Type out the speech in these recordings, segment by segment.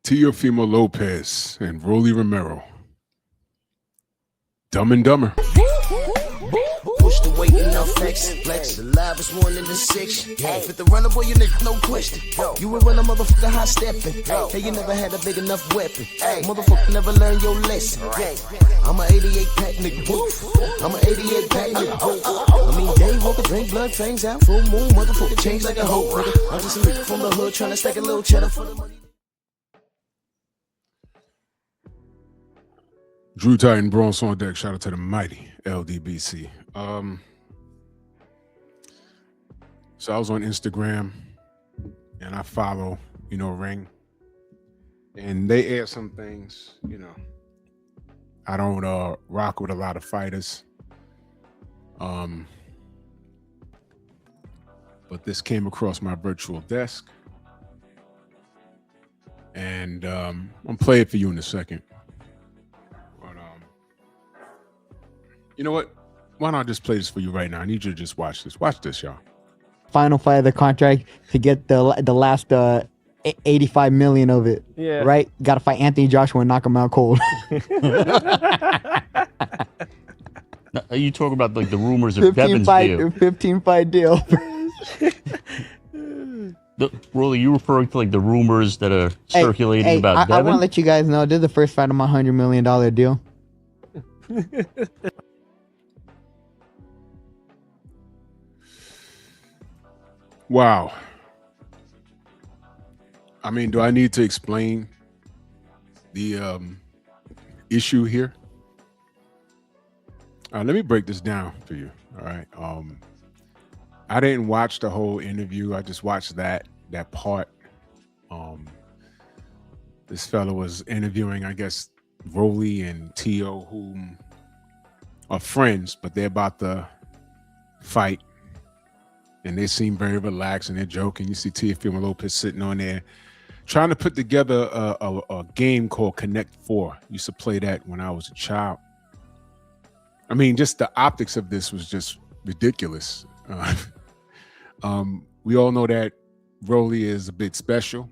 Teofimo Lopez and Romero. Dumb and Dumber. Push the weight and now flex. The live is more than the six. Fit the runner, boy, you nigga, no question. You will run a motherfucker high stepping. Hey, you never had a big enough weapon. Motherfucker never learned your lesson. I'm a 88 pack nigga. I'm a 88 pack nigga. I mean, day walker, drink blood, fangs out, full moon, motherfucker, change like a hoe. I'm just a nigga from the hood trying to stack a little cheddar for the money. Drew Titan, Bronze on deck. Shout out to the mighty LDBC. So I was on Instagram and I follow, Ring. And they air some things, I don't rock with a lot of fighters. But this came across my virtual desk. And I'll play it for you in a second. But you know what? Why don't I just play this for you right now? I need you to just watch this. Watch this, y'all. Final fight of the contract to get the last 85 million of it. Yeah. Right? Got to fight Anthony Joshua and knock him out cold. Are you talking about like the rumors of Devin's deal? 15 fight deal. Rolly, you referring to like the rumors that are circulating about Devin? I want to let you guys know this is the first fight of my $100 million deal. Wow. I mean, do I need to explain the issue here? Let me break this down for you. All right. I didn't watch the whole interview. I just watched that part. This fellow was interviewing, I guess, Rolly and Tio, whom are friends, but they're about to fight. And they seem very relaxed and they're joking. You see Teofimo Lopez sitting on there trying to put together a game called Connect 4. Used to play that when I was a child. I mean, just the optics of this was just ridiculous. We all know that Rolly is a bit special.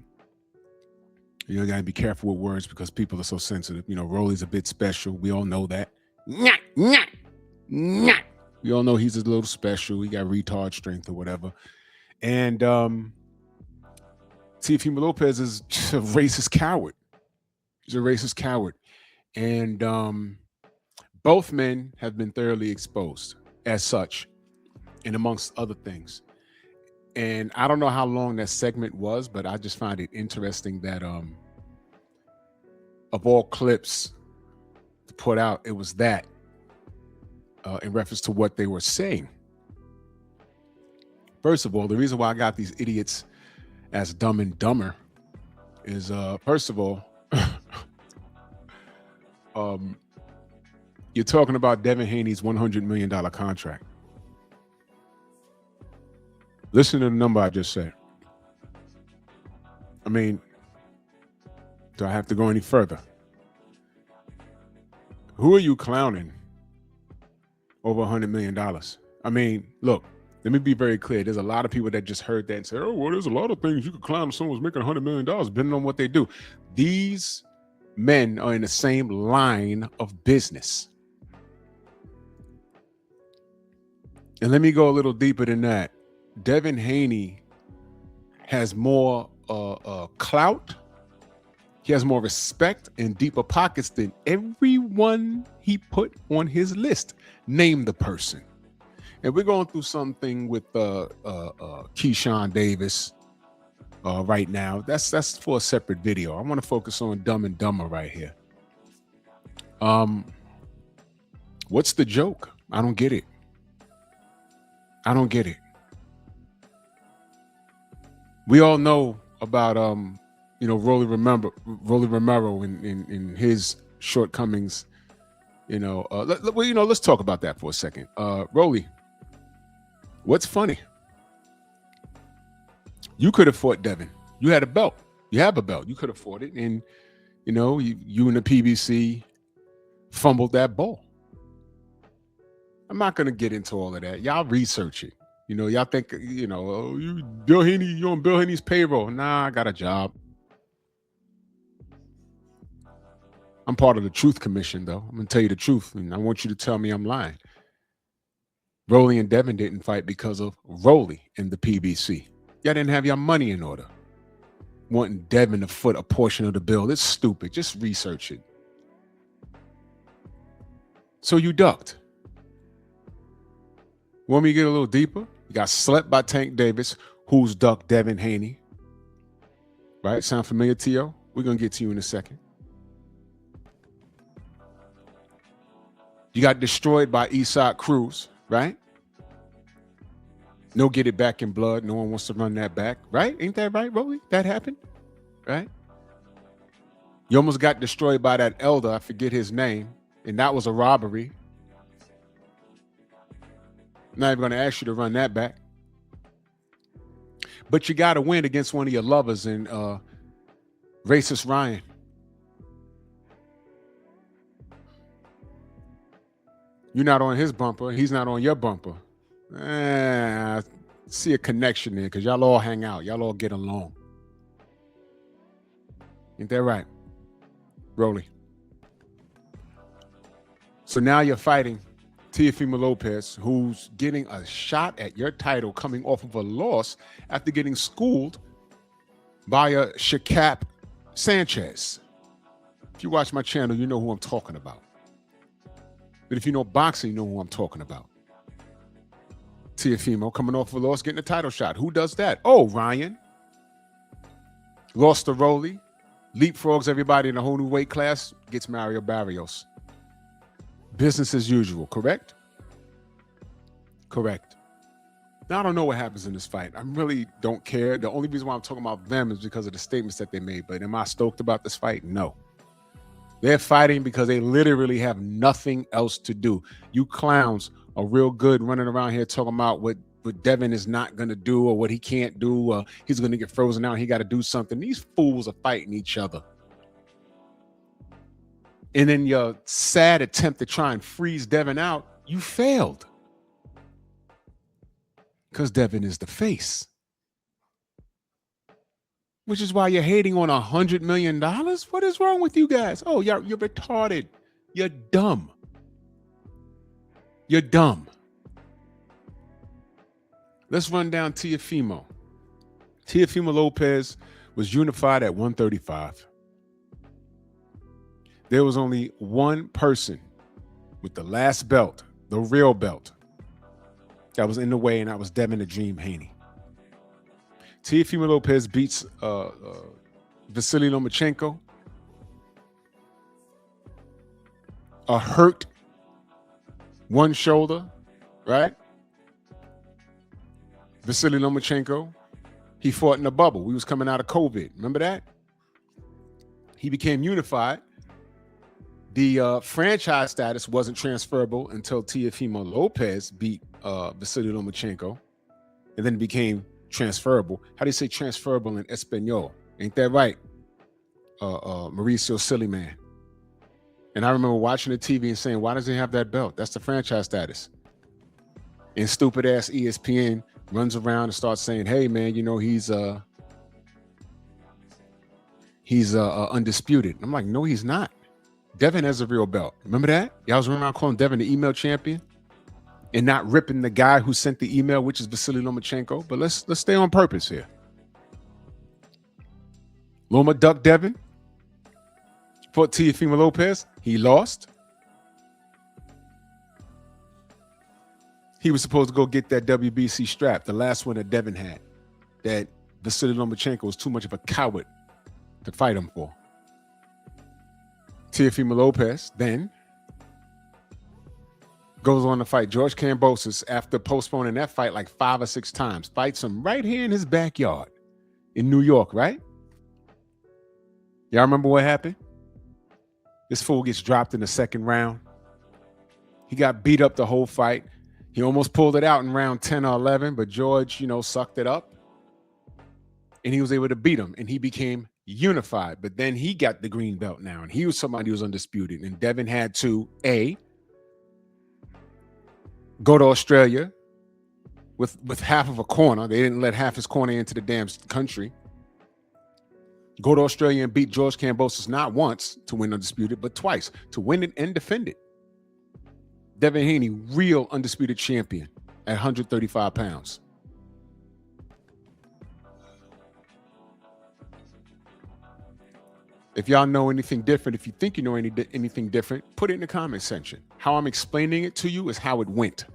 You got to be careful with words because people are so sensitive. Rolly's a bit special. We all know that. We all know he's a little special. He got retard strength or whatever. And Teofimo Lopez is a racist coward. He's a racist coward. And both men have been thoroughly exposed as such, and amongst other things. And I don't know how long that segment was, but I just find it interesting that of all clips to put out, it was that. In reference to what they were saying. First of all, the reason why I got these idiots as Dumb and Dumber is, first of all, you're talking about Devin Haney's $100 million contract. Listen to the number I just said. I mean, do I have to go any further? Who are you clowning? Over $100 million. I mean, look, let me be very clear. There's a lot of people that just heard that and say, oh, well, there's a lot of things you could clown if someone's making $100 million, depending on what they do. These men are in the same line of business. And let me go a little deeper than that. Devin Haney has more clout. He has more respect and deeper pockets than everyone he put on his list. Name the person. And we're going through something with Keyshawn Davis right now. That's for a separate video. I want to focus on Dumb and Dumber right here. What's the joke? I don't get it. I don't get it. We all know about Rolly Romero in his shortcomings. Let's talk about that for a second. Rolly, what's funny? You could have fought Devin. You had a belt. You have a belt. You could have fought it, and you and the PBC fumbled that ball. I'm not gonna get into all of that. Y'all research it. Y'all think Bill Haney, you're on Bill Haney's payroll. Nah, I got a job. I'm part of the Truth Commission, though. I'm gonna tell you the truth, and I want you to tell me I'm lying. Rolly and Devin didn't fight because of Rolly in the PBC. Y'all didn't have your money in order. Wanting Devin to foot a portion of the bill. It's stupid. Just research it. So you ducked. Want me to get a little deeper? You got slept by Tank Davis, who's ducked Devin Haney. Right? Sound familiar, Tio? We're going to get to you in a second. You got destroyed by Eastside Cruz, right? No get it back in blood. No one wants to run that back, right? Ain't that right, Rolly? That happened, right? You almost got destroyed by that elder. I forget his name. And that was a robbery. I'm not even going to ask you to run that back. But you got to win against one of your lovers in Racist Ryan. You're not on his bumper. He's not on your bumper. I see a connection there because y'all all hang out. Y'all all get along. Ain't that right, Rolly? So now you're fighting Teofimo Lopez, who's getting a shot at your title coming off of a loss after getting schooled by a Shakap Sanchez. If you watch my channel, you know who I'm talking about. But if you know boxing, you know who I'm talking about. Teofimo coming off of a loss, getting a title shot. Who does that? Oh, Ryan. Lost to Rolly. Leapfrogs everybody in a whole new weight class. Gets Mario Barrios. Business as usual, correct? Correct. Now, I don't know what happens in this fight. I really don't care. The only reason why I'm talking about them is because of the statements that they made. But am I stoked about this fight? No. They're fighting because they literally have nothing else to do. You clowns are real good running around here talking about what Devin is not going to do or what he can't do. He's going to get frozen out. He got to do something. These fools are fighting each other. And then your sad attempt to try and freeze Devin out, you failed. Because Devin is the face. Which is why you're hating on $100 million? What is wrong with you guys? Oh, you're retarded. You're dumb. You're dumb. Let's run down Teofimo. Teofimo Lopez was unified at 135. There was only one person with the last belt, the real belt, that was in the way, and that was Devin the Dream Haney. Teofimo Lopez beats Vasily Lomachenko. A hurt one shoulder, right? Vasily Lomachenko, he fought in a bubble. We was coming out of COVID. Remember that? He became unified. The franchise status wasn't transferable until Teofimo Lopez beat Vasily Lomachenko, and then it became transferable. How do you say transferable in Espanol? Ain't that right? Mauricio Sillyman. And I remember watching the TV and saying, why does he have that belt? That's the franchise status. And stupid ass ESPN runs around and starts saying, hey man, you know, he's undisputed. I'm like, no, he's not. Devin has a real belt. Remember that? Y'all was running around calling Devin the email champion and not ripping the guy who sent the email, which is Vasily Lomachenko. But let's stay on purpose here. Loma ducked Devin. Fought Teofimo Lopez. He lost. He was supposed to go get that WBC strap, the last one that Devin had, that Vasily Lomachenko was too much of a coward to fight him for. Teofimo Lopez then goes on to fight George Kambosos after postponing that fight like 5 or 6 times. Fights him right here in his backyard in New York, right? Y'all remember what happened? This fool gets dropped in the second round. He got beat up the whole fight. He almost pulled it out in round 10 or 11, but George, sucked it up. And he was able to beat him, and he became unified. But then he got the green belt now, and he was somebody who was undisputed. And Devin had to, A, go to Australia with half of a corner. They didn't let half his corner into the damn country. Go to Australia and beat George Kambosos not once to win undisputed, but twice to win it and defend it. Devin Haney, real undisputed champion at 135 pounds. If y'all know anything different, if you think you know anything different, put it in the comment section. How I'm explaining it to you is how it went.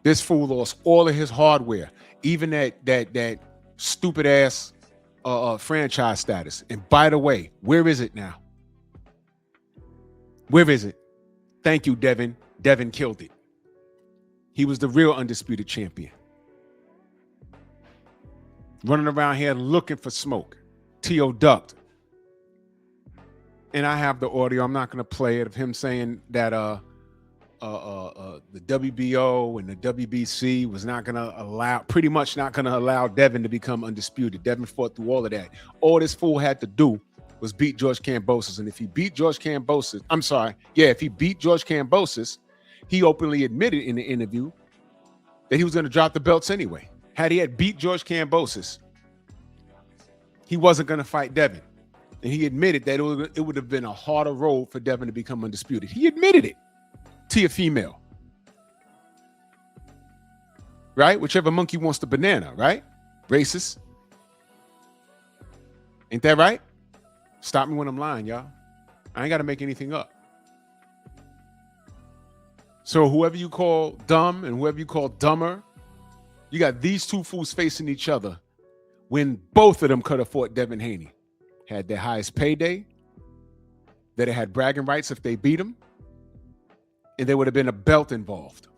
This fool lost all of his hardware, even that stupid ass franchise status. And by the way, where is it now? Where is it? Thank you, Devin. Devin killed it. He was the real undisputed champion. Running around here looking for smoke. T.O. ducked. And I have the audio. I'm not going to play it of him saying that the WBO and the WBC was not going to allow, pretty much not going to allow Devin to become undisputed. Devin fought through all of that. All this fool had to do was beat George Kambosos. And if he beat George Kambosos, if he beat George Kambosos, he openly admitted in the interview that he was going to drop the belts anyway. Had he had beat George Kambosos, he wasn't going to fight Devin. And he admitted that it would have been a harder road for Devin to become undisputed. He admitted it. Teofimo. Right? Whichever monkey wants the banana, right? Racist. Ain't that right? Stop me when I'm lying, y'all. I ain't got to make anything up. So whoever you call dumb and whoever you call dumber, you got these two fools facing each other when both of them could have fought Devin Haney. Had their highest payday, that it had bragging rights if they beat him, and there would have been a belt involved.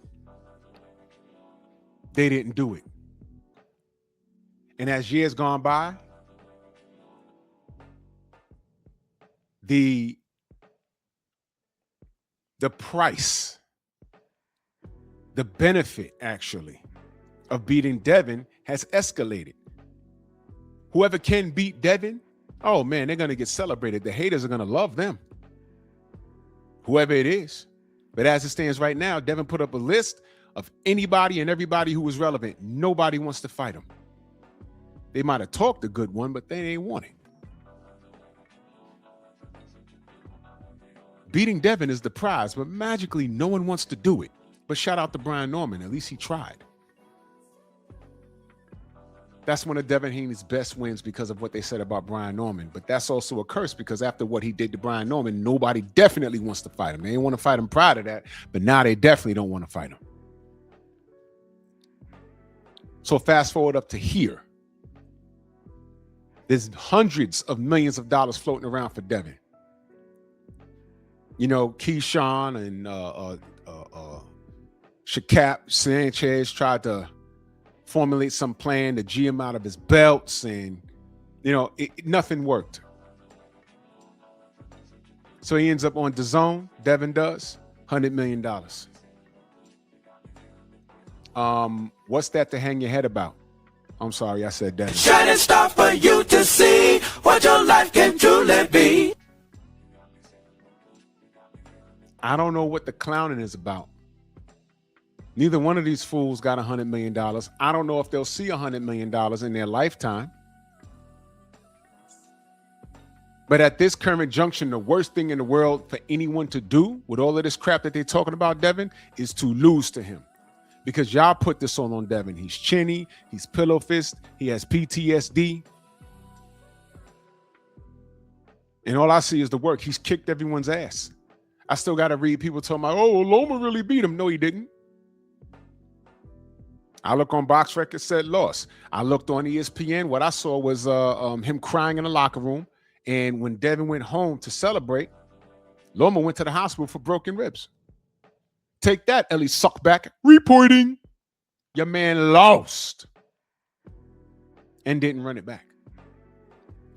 They didn't do it. And as years gone by, the price, the benefit actually of beating Devin has escalated. Whoever can beat Devin, oh man, they're going to get celebrated. The haters are going to love them. Whoever it is. But as it stands right now, Devin put up a list of anybody and everybody who was relevant. Nobody wants to fight him. They might have talked a good one, but they ain't want it. Beating Devin is the prize, but magically no one wants to do it. But shout out to Brian Norman. At least he tried. That's one of Devin Haney's best wins because of what they said about Brian Norman. But that's also a curse because after what he did to Brian Norman, nobody definitely wants to fight him. They didn't want to fight him prior to that, but now they definitely don't want to fight him. So fast forward up to here. There's hundreds of millions of dollars floating around for Devin. You know, Keyshawn and Shakap Sanchez tried to formulate some plan to G him out of his belts, and you know, nothing worked. So he ends up on DAZN. Devin does $100 million. What's that to hang your head about? I'm sorry, I said Devin. Shining star for you to see what your life can truly be. I don't know what the clowning is about. Neither one of these fools got $100 million. I don't know if they'll see $100 million in their lifetime. But at this current junction, the worst thing in the world for anyone to do with all of this crap that they're talking about Devin is to lose to him. Because y'all put this on Devin. He's chinny, he's pillow fist, he has PTSD. And all I see is the work. He's kicked everyone's ass. I still got to read people talking about, oh, Loma really beat him. No, he didn't. I look on Box Records, said loss. I looked on ESPN. What I saw was him crying in the locker room. And when Devin went home to celebrate, Loma went to the hospital for broken ribs. Take that, Ellie Suckback. Reporting. Your man lost and didn't run it back.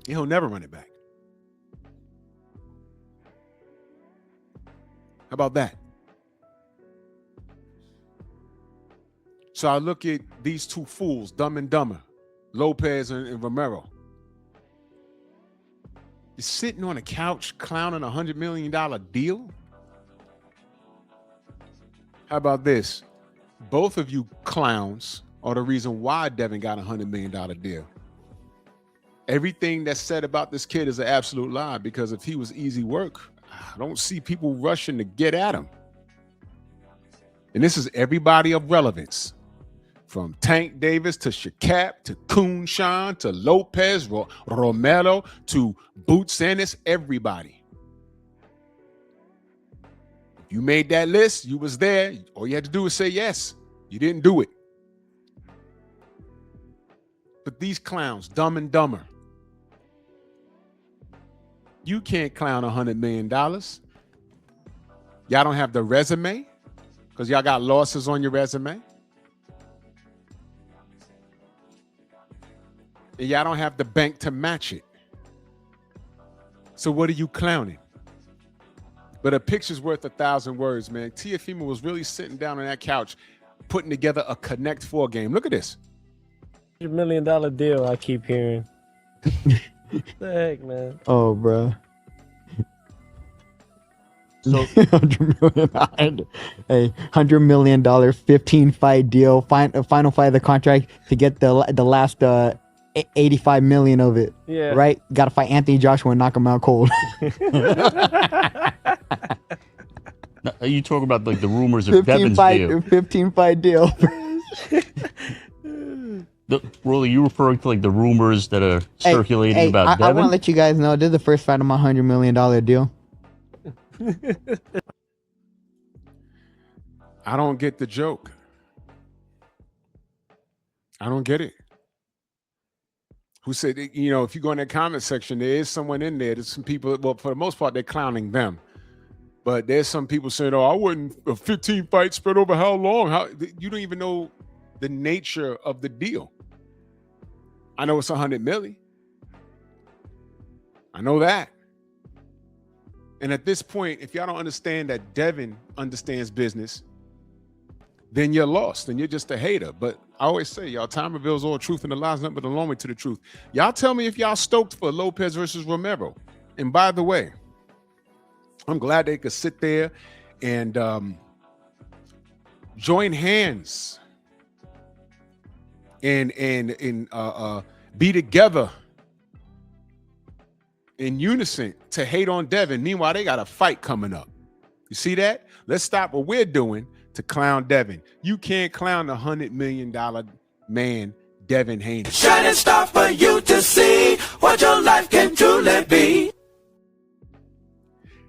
He'll never run it back. How about that? So I look at these two fools, Dumb and Dumber, Lopez and Romero. You're sitting on a couch clowning a $100 million deal? How about this? Both of you clowns are the reason why Devin got a $100 million deal. Everything that's said about this kid is an absolute lie, because if he was easy work, I don't see people rushing to get at him. And this is everybody of relevance, from Tank Davis to Shaqap to Kunshan to Lopez, Romero to Boots Ennis, everybody. If you made that list, you was there. All you had to do was say yes. You didn't do it. But these clowns, Dumb and Dumber, you can't clown $100 million. Y'all don't have the resume because y'all got losses on your resume. And y'all don't have the bank to match it. So what are you clowning? But a picture's worth 1,000 words, man. Teofimo was really sitting down on that couch, putting together a Connect 4 game. Look at this. $100 million deal, I keep hearing. The heck, man? Oh, bro. So $100 million 15 fight deal, final fight of the contract to get the last 85 million of it. Yeah. Right? Got to fight Anthony Joshua and knock him out cold. now, you talk about like the rumors of Devin's deal. 15 fight deal. Rolly, you referring to like the rumors that are circulating about Devin? I want to let you guys know this is the first fight of my $100 million deal. I don't get the joke. I don't get it. Who said, you know, if you go in that comment section, there is someone in there. There's some people, well, for the most part, they're clowning them. But there's some people saying, oh, I wouldn't, a 15 fight spread over how long? How you don't even know the nature of the deal. I know it's 100 million. I know that. And at this point, if y'all don't understand that Devin understands business, then you're lost and you're just a hater. But I always say, y'all, time reveals all truth and the lies nothing but a long way to the truth. Y'all tell me if y'all stoked for Lopez versus Romero. And by the way, I'm glad they could sit there and join hands and be together in unison to hate on Devin. Meanwhile, they got a fight coming up. You see that? Let's stop what we're doing to clown Devin. You can't clown the $100 million man, Devin Haney. Shining star for you to see what your life can truly be.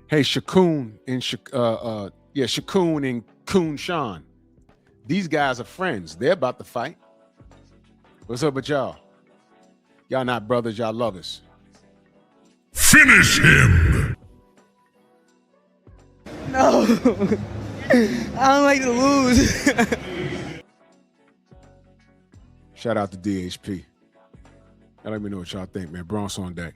Hey, Shakun and Shakun and Kunshan. These guys are friends. They're about to fight. What's up with y'all? Y'all not brothers, y'all lovers. Finish him! No. I don't like to lose. Shout out to DHP. Let me know what y'all think, man. Bronx on deck.